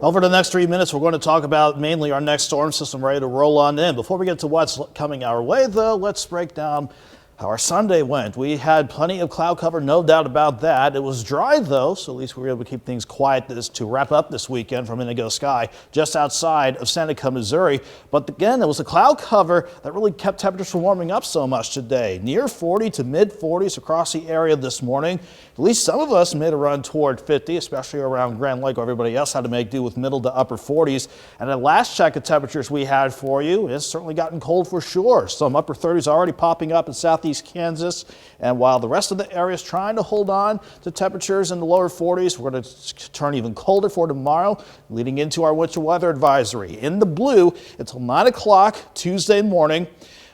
Over the next 3 minutes, we're going to talk about mainly our next storm system ready to roll on in. Before we get to what's coming our way, though, let's break down how our Sunday went. We had plenty of cloud cover, no doubt about that. It was dry, though, so at least we were able to keep things quiet to wrap up this weekend from Indigo Sky just outside of Seneca, Missouri. But again, it was a cloud cover that really kept temperatures from warming up so much today. Near 40 to mid 40s across the area this morning. At least some of us made a run toward 50, especially around Grand Lake, where everybody else had to make do with middle to upper 40s. And the last check of temperatures we had for you, it's certainly gotten cold for sure. Some upper 30s already popping up in southeast Kansas, and while the rest of the area is trying to hold on to temperatures in the lower 40s, we're going to turn even colder for tomorrow, leading into our winter weather advisory. In the blue until 9 o'clock Tuesday morning.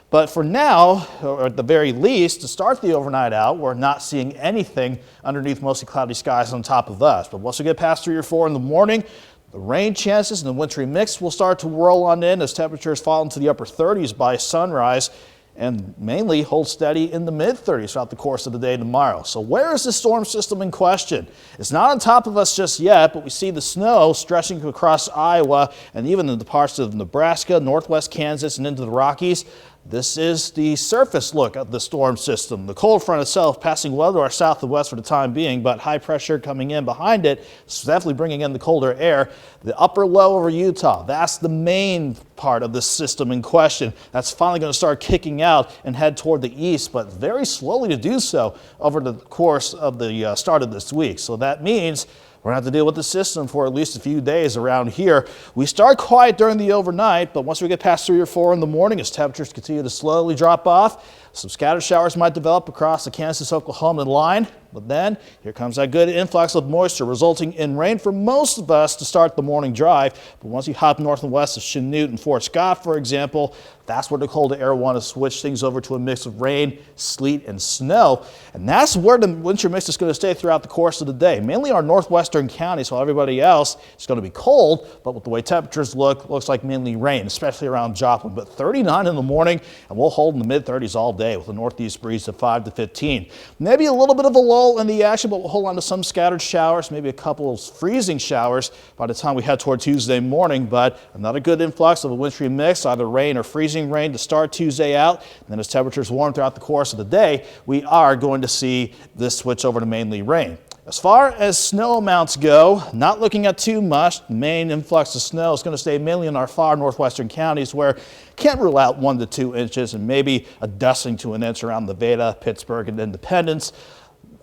But for now, or at the very least, to start the overnight out, we're not seeing anything underneath mostly cloudy skies on top of us. But once we get past 3 or 4 in the morning, the rain chances and the wintry mix will start to roll on in as temperatures fall into the upper 30s by sunrise, and mainly hold steady in the mid-30s throughout the course of the day tomorrow. So where is the storm system in question? It's not on top of us just yet, but we see the snow stretching across Iowa and even in the parts of Nebraska, northwest Kansas, and into the Rockies. This is the surface look of the storm system. The cold front itself passing well to our south and west for the time being, but high pressure coming in behind it, so definitely bringing in the colder air. The upper low over Utah, that's the main part of the system in question. That's finally going to start kicking out and head toward the east, but very slowly to do so over the course of the start of this week. So that means we're going to have to deal with the system for at least a few days around here. We start quiet during the overnight, but once we get past 3 or 4 in the morning, as temperatures continue to slowly drop off, some scattered showers might develop across the Kansas-Oklahoma line. But then here comes that good influx of moisture, resulting in rain for most of us to start the morning drive. But once you hop north and west of Chanute and Fort Scott, for example, that's where the colder air want to switch things over to a mix of rain, sleet, and snow. And that's where the winter mix is going to stay throughout the course of the day. Mainly our northwestern counties, while everybody else is going to be cold, but with the way temperatures looks like mainly rain, especially around Joplin. But 39 in the morning, and we'll hold in the mid-30s all day with a northeast breeze of 5 to 15. Maybe a little bit of a lull in the action, but we'll hold on to some scattered showers, maybe a couple of freezing showers by the time we head toward Tuesday morning. But another good influx of a wintry mix, either rain or freezing rain to start Tuesday out. And then as temperatures warm throughout the course of the day, we are going to see this switch over to mainly rain. As far as snow amounts go, not looking at too much. The main influx of snow is going to stay mainly in our far northwestern counties, where can't rule out 1 to 2 inches and maybe a dusting to an inch around Nevada, Pittsburgh, and Independence.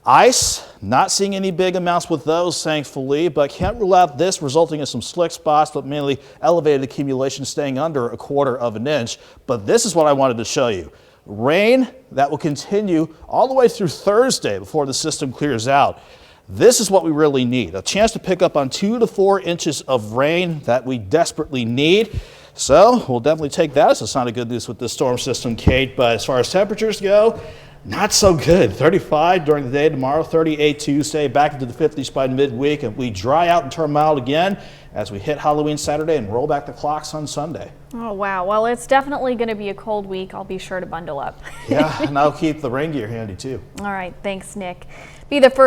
Ice, not seeing any big amounts with those, thankfully, but can't rule out this resulting in some slick spots, but mainly elevated accumulation staying under 1/4 of an inch. But this is what I wanted to show you. Rain that will continue all the way through Thursday before the system clears out. This is what we really need, a chance to pick up on 2 to 4 inches of rain that we desperately need. So we'll definitely take that as a sign of good news with this storm system, Kate. But as far as temperatures go, not so good. 35 during the day tomorrow, 38 Tuesday, back into the 50s by midweek, and we dry out and turn mild again as we hit Halloween Saturday and roll back the cclocks on Sunday. Oh, wow. Well, it's definitely going to be a cold week. I'll be sure to bundle up. Yeah, and I'll keep the rain gear handy too. All right. Thanks, Nick. Be the first